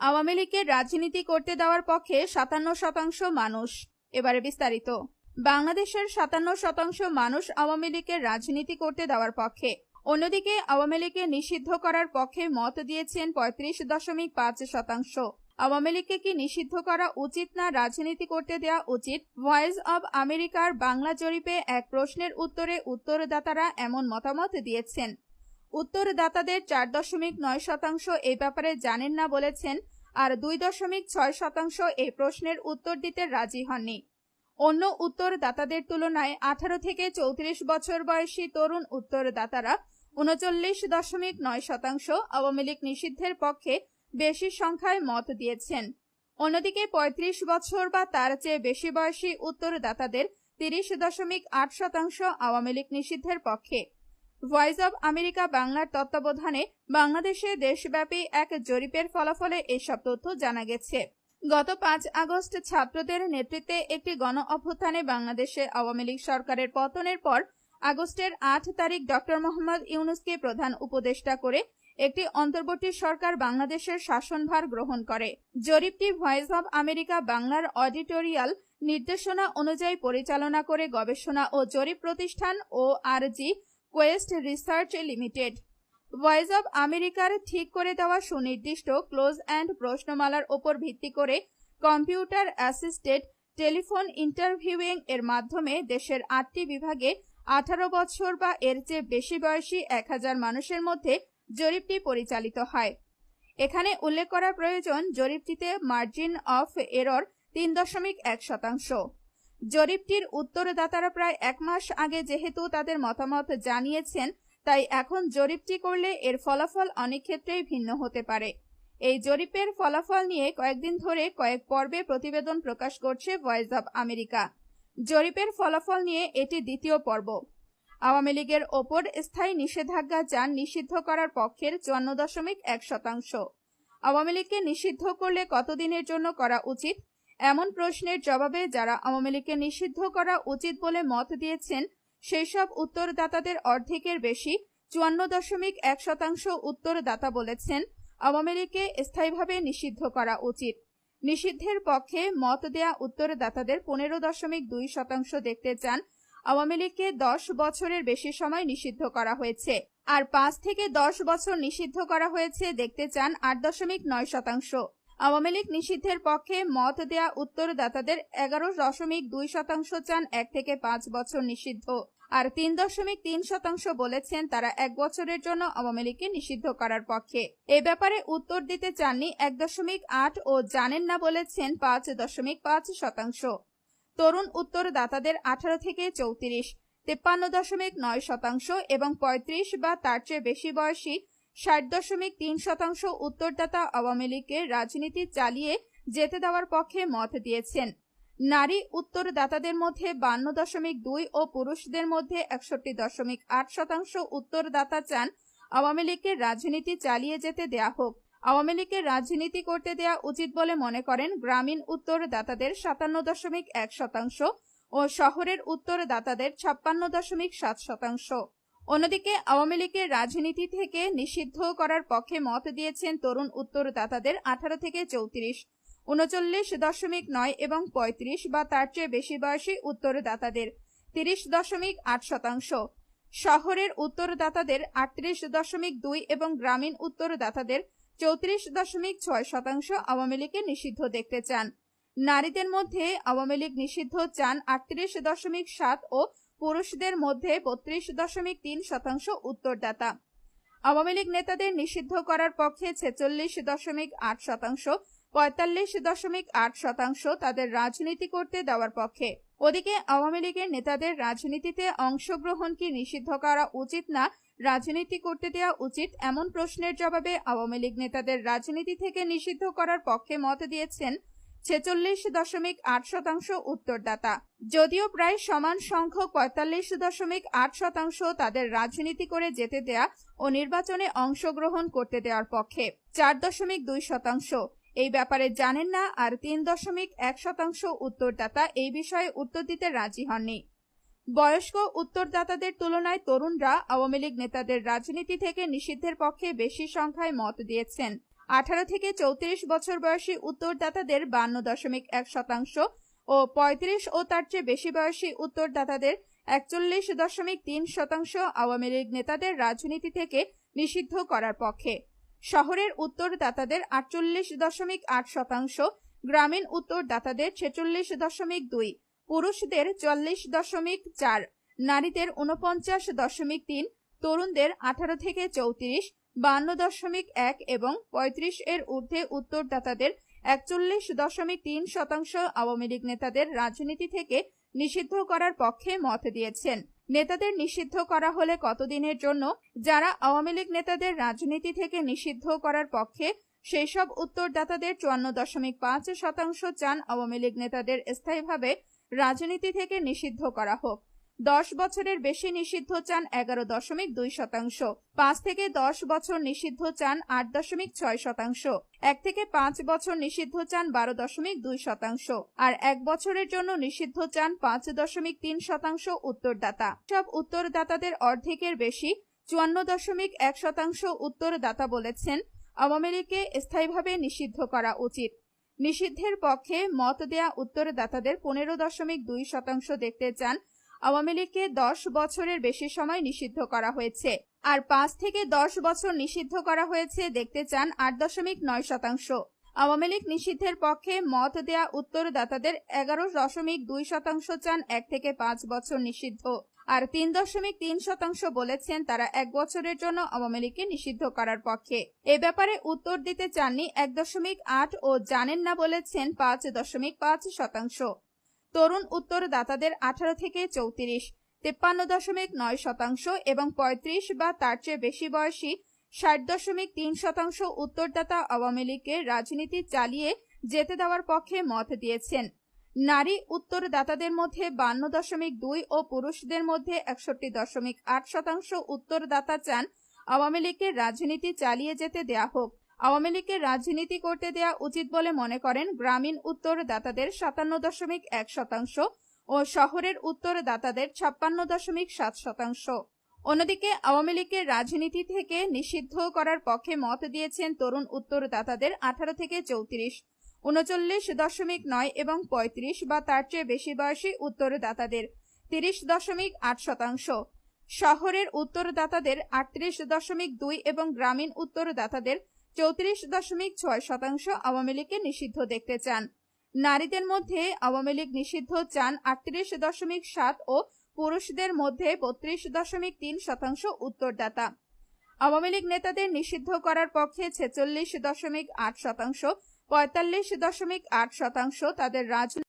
আওয়ামী লীগের রাজনীতি করতে দেওয়ার পক্ষে ৫৭% মানুষ। এবারে বিস্তারিত। বাংলাদেশের ৫৭% মানুষ আওয়ামী লীগের রাজনীতি করতে দেওয়ার পক্ষে। অন্যদিকে আওয়ামী লীগকে নিষিদ্ধ করার পক্ষে মত দিয়েছেন ৩৫.৫%। আওয়ামী লীগকে কি নিষিদ্ধ করা উচিত না রাজনীতি করতে দেওয়া উচিত? ভয়েস অব আমেরিকার বাংলা জরিপে এক প্রশ্নের উত্তরে উত্তরদাতারা এমন মতামত দিয়েছেন। উত্তরদাতাদের ৪.৯% এই ব্যাপারে জানেন না বলেছেন, আর ২.৬% এই প্রশ্নের উত্তর দিতে রাজি হননি। অন্য উত্তরদাতাদের তুলনায় ১৮ থেকে ৩৪ বছর বয়সী তরুণ উত্তরদাতারা ৩৯.৯% আওয়ামী লীগ নিষিদ্ধের পক্ষে বেশি সংখ্যায় মত দিয়েছেন। অন্যদিকে ৩৫ বছর বা তার চেয়ে বেশি বয়সী উত্তরদাতাদের ৩০.৮% আওয়ামী লীগ নিষিদ্ধের পক্ষে। ভয়েস অব আমেরিকা বাংলার তত্ত্বাবধানে বাংলাদেশে দেশব্যাপী এক জরিপের ফলাফলে এসব তথ্য জানা গেছে। গত ৫ আগস্ট ছাত্রদের নেতৃত্বে একটি গণ অভ্যুত্থানে বাংলাদেশে আওয়ামী লীগ সরকারের পতনের পর আগস্টের ৮ তারিখ ডক্টর মোহাম্মদ ইউনূসকে প্রধান উপদেষ্টা করে একটি অন্তর্বর্তী সরকার বাংলাদেশের শাসনভার গ্রহণ করে। জরিপটি ভয়েস অব আমেরিকা বাংলার অডিটোরিয়াল নির্দেশনা অনুযায়ী পরিচালনা করে গবেষণা ও জরিপ প্রতিষ্ঠান ORG Quest research limited. Voice of আমেরিকার ঠিক করে দেওয়া সুনির্দিষ্ট ক্লোজ অ্যান্ড প্রশ্নমালার ওপর ভিত্তি করে কম্পিউটার অ্যাসিস্টেড টেলিফোন ইন্টারভিউইং এর মাধ্যমে দেশের ৮টি বিভাগে ১৮ বছর বা এর চেয়ে বেশি বয়সী ১,০০০ মানুষের মধ্যে জরিপটি পরিচালিত হয়। এখানে উল্লেখ করা প্রয়োজন, জরিপটিতে মার্জিন অফ এরর ৩.১%। জরিপটির উত্তরদাতারা প্রায় ১ মাস আগে যেহেতু তাদের মতামত জানিয়েছেন, তাই এখন জরিপটি করলে এর ফলাফল অনেক ক্ষেত্রেই ভিন্ন হতে পারে। এই জরিপের ফলাফল নিয়ে কয়েকদিন ধরে কয়েক পর্বে প্রতিবেদন প্রকাশ করছে ভয়েস অব আমেরিকা। জরিপের ফলাফল নিয়ে এটি দ্বিতীয় পর্ব। আওয়ামী লীগের ওপর স্থায়ী নিষেধাজ্ঞা চান নিষিদ্ধ করার পক্ষের ৫৪.১%। আওয়ামী লীগকে নিষিদ্ধ করলে কতদিনের জন্য করা উচিত? এমন প্রশ্নের জবাবে যারা আওয়ামী লীগকে নিষিদ্ধ করা উচিত বলে মত দিয়েছেন, সেই সব উত্তরদাতাদের অর্ধেকের বেশি ৫৪.১% উত্তরদাতা বলেছেন আওয়ামী লীগকে স্থায়ীভাবে নিষিদ্ধ করা উচিত। নিষিদ্ধের পক্ষে মত দেয়া উত্তরদাতাদের ১৫.২% দেখতে চান আওয়ামী লীগকে ১০ বছরের বেশি সময় নিষিদ্ধ করা হয়েছে, আর ৫ থেকে ১০ বছর নিষিদ্ধ করা হয়েছে দেখতে চান ৮.৯%। আওয়ামী লীগ নিষিদ্ধের পক্ষে মত দেয়া উত্তরদাতাদের ১১.২% চান ১ থেকে ৫ বছর নিষিদ্ধ, আর ৩.৩% বলেছেন তারা ১ বছরের জন্য আওয়ামী লীগকে নিষিদ্ধ করার পক্ষে। এ ব্যাপারে উত্তর দিতে চাননি ১.৮ ও জানেন না বলেছেন ৫.৫%। তরুণ উত্তরদাতাদের ১৮ থেকে ৩৪ ৫৩.৯% এবং ৩৫ বা তার চেয়ে বেশি বয়সী ৬০.৩% উত্তরদাতা আওয়ামী লীগকে রাজনীতি চালিয়ে যেতে দেওয়ার পক্ষে মত দিয়েছেন। নারী উত্তরদাতাদের মধ্যে ৫২.২ ও পুরুষদের মধ্যে ৬১.৮% উত্তরদাতা চান আওয়ামী লীগকে রাজনীতি চালিয়ে যেতে দেয়া হোক। আওয়ামী লীগকে রাজনীতি করতে দেয়া উচিত বলে মনে করেন গ্রামীণ উত্তরদাতাদের ৫৭.১% ও শহরের উত্তরদাতাদের ৫৬.৭%। অন্যদিকে আওয়ামী লীগের রাজনীতি থেকে নিষিদ্ধ করার পক্ষে মত দিয়েছেন তরুণ উত্তরদাতাদের ১৮ থেকে ৩৪, ৩৯.৯ এবং ৩৫ বা তার চেয়ে বেশি বয়সী উত্তরদাতাদের ৩০.৮%, শহরের উত্তরদাতাদের ৩৮.২ এবং গ্রামীণ উত্তরদাতাদের ৩৪.৬% আওয়ামী লীগকে নিষিদ্ধ দেখতে চান। নারীদের মধ্যে আওয়ামী লীগ নিষিদ্ধ চান ৩৮.৭ ও পুরুষদের মধ্যে ৩২.৩% উত্তরদাতা। আওয়ামী লীগ নেতাদের নিষিদ্ধ করার পক্ষে ৪৬.৮%, ৪৫.৮% তাদের রাজনীতি করতে দেওয়ার পক্ষে। ওদিকে আওয়ামী লীগের নেতাদের রাজনীতিতে অংশগ্রহণ কি নিষিদ্ধ করা উচিত না রাজনীতি করতে দেওয়া উচিত, এমন প্রশ্নের জবাবে আওয়ামী লীগ নেতাদের রাজনীতি থেকে নিষিদ্ধ করার পক্ষে মত দিয়েছেন ৪৬.৮% উত্তরদাতা। যদিও প্রায় সমান সংখ্যক ৪৫.৮% তাদের রাজনীতি করে যেতে দেয়া ও নির্বাচনে অংশগ্রহণ করতে দেওয়ার পক্ষে। ৪.২% এই ব্যাপারে জানেন না, আর ৩.১% উত্তরদাতা এই বিষয়ে উত্তর দিতে রাজি হননি। বয়স্ক উত্তরদাতাদের তুলনায় তরুণরা আওয়ামী লীগ নেতাদের রাজনীতি থেকে নিষিদ্ধের পক্ষে বেশি সংখ্যায় মত দিয়েছেন। 18 থেকে 34 বছর বয়সী উত্তরদাতাদের 52.1% ও 35 ও তার চেয়ে বেশি বয়সী উত্তরদাতাদের 41.3% আওয়ামী লীগ নেতাদের রাজনীতি থেকে নিষিদ্ধ করার পক্ষে। শহরের উত্তরদাতাদের 48.8%, গ্রামীণ উত্তরদাতাদের 46.2, পুরুষদের 44.4, নারীদের 49.3, তরুণদের 18 থেকে 34, 52.1 এবং 35 এর ঊর্ধ্বে উত্তরদাতাদের 41.3% আওয়ামী লীগ নেতাদের রাজনীতি থেকে নিষিদ্ধ করার পক্ষে মত দিয়েছেন। নেতাদের নিষিদ্ধ করা হলে কতদিনের জন্য? যারা আওয়ামী লীগ নেতাদের রাজনীতি থেকে নিষিদ্ধ করার পক্ষে সেই সব উত্তরদাতাদের 54.5% চান আওয়ামী লীগ নেতাদের স্থায়ীভাবে রাজনীতি থেকে নিষিদ্ধ করা হোক। 10 বছরের বেশি নিষিদ্ধ চান 11.2%, 5 থেকে 10 বছর নিষিদ্ধ চান 8.6%, 1 থেকে 5 বছর নিষিদ্ধ চান 12.2%, আর 1 বছরের জন্য নিষিদ্ধ চান 5.3% উত্তরদাতা। সব উত্তরদাতাদের অর্ধেকের বেশি 54.1% উত্তরদাতা বলেছেন আওয়ামী লীগকে স্থায়ীভাবে নিষিদ্ধ করা উচিত। নিষিদ্ধের পক্ষে মত দেয়া উত্তরদাতাদের 15.2% দেখতে চান আওয়ামী লীগকে 10 বছরের বেশি সময় নিষিদ্ধ করা হয়েছে, আর 5 থেকে 10 বছর নিষিদ্ধ করা হয়েছে দেখতে চান 8.9%। আওয়ামী লীগ নিষিদ্ধের পক্ষে মত দেয়া উত্তরদাতাদের 11.2% চান 1 থেকে 5 বছর নিষিদ্ধ, আর 3.3% বলেছেন তারা 1 বছরের জন্য আওয়ামী লীগকে নিষিদ্ধ করার পক্ষে। এ ব্যাপারে উত্তর দিতে চাননি 1.8 ও জানেন না বলেছেন 5.5%। তরুণ উত্তরদাতাদের 18 থেকে 34, 53.9% এবং 35 বা তার চেয়ে বেশি বয়সী 60.3% উত্তরদাতা আওয়ামী লীগকে রাজনীতি চালিয়ে যেতে দেওয়ার পক্ষে মত দিয়েছেন। নারী উত্তরদাতাদের মধ্যে 52.2 ও পুরুষদের মধ্যে 61.8% উত্তরদাতা চান আওয়ামী লীগকে রাজনীতি চালিয়ে যেতে দেয়া হোক। আওয়ামী লীগকে রাজনীতি করতে দেয়া উচিত বলে মনে করেন গ্রামীণ উত্তরদাতাদের 57.1% ও শহরের উত্তরদাতাদের 56.7%। অন্যদিকে আওয়ামী লীগকে রাজনীতি থেকে নিষিদ্ধ করার পক্ষে মত দিয়েছেন তরুণ উত্তরদাতাদের 18 থেকে 34, 39.9 এবং 35 বা তার চেয়ে বেশি বয়সী উত্তরদাতাদের 30.8%, শহরের উত্তরদাতাদের 38.2 এবং গ্রামীণ উত্তরদাতাদের 34.6% আওয়ামী লীগকে নিষিদ্ধ দেখতে চান। নারীদের মধ্যে আওয়ামী লীগ নিষিদ্ধ চান 38.7 ও পুরুষদের মধ্যে 32.3% উত্তরদাতা। আওয়ামী লীগ নেতাদের নিষিদ্ধ করার পক্ষে 46.8%, 45.8% তাদের রাজনৈতিক